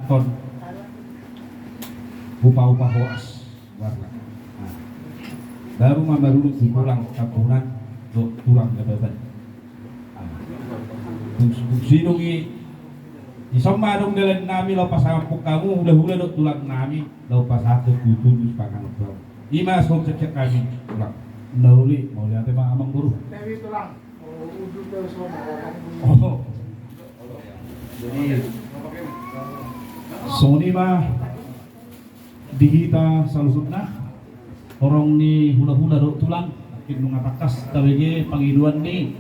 ton upah-upah hoas warna. Nah, baru baru pulang kapuran do turang gababan. Sinungi isang marong dalan nami law pasampok kamu hula-hula do tulang nami law pasatu kutulus pangan bro. Ima som cek kami tulang. Nauli mau lihat Pak Amang Guru. Dewi tulang. Udut ke sono. Oh. Jadi Sony mah dihita salusutna orang ni hula-hula do tulang akin ngatakas tawege pangiduan ni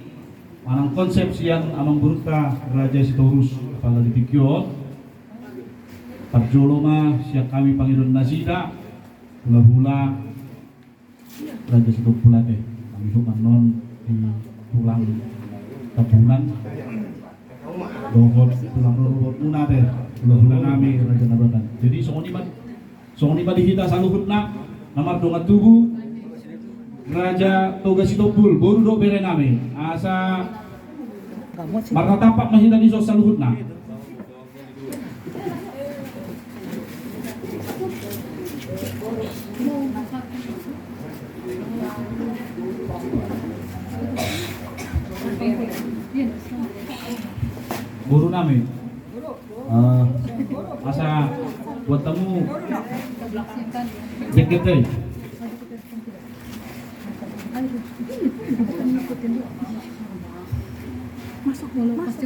manang konsep siang Amang Burta Raja Sitorus kepala dipikyo Parjolo mah siang kami pangiduan nasida hula-hula Raja Sitorus teh kami non di tulang tabunan dohot tulang lorot muna teh hula-hula nami Raja Nabadan. Jadi Sony mah dihita saluhutna namar dongat tubuh Raja Toga Sitopul baru do bere nami asa marka tapak masih tadi sos saluhutna. Buru nami asa buat tamu deket deh. Masuk dulu pasti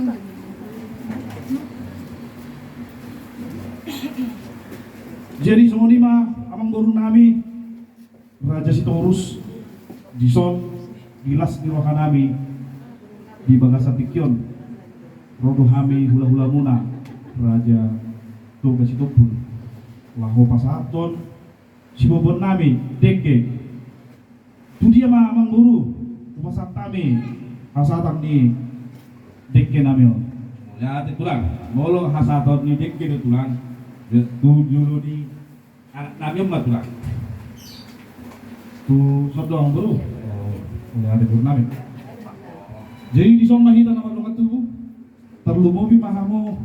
Jadi semua ini mah Amang Guru nami Raja Sitorus Dison Gilas di roha nami di Bagasa Tikyon Rodo Hami hula-hula muna Raja Toga Sitopul Laho Pasaton Sibobon nami Deke itu dia mah Amang Guru Upasat kami Hasatan ni Deke nami ya tulang molo hasaton ni Deke ni tulang tu dulu di nami mah tulang tu sodong Guru udah ada Guru nami jadi di song mahita nama tubuh terlalu mobi pahamu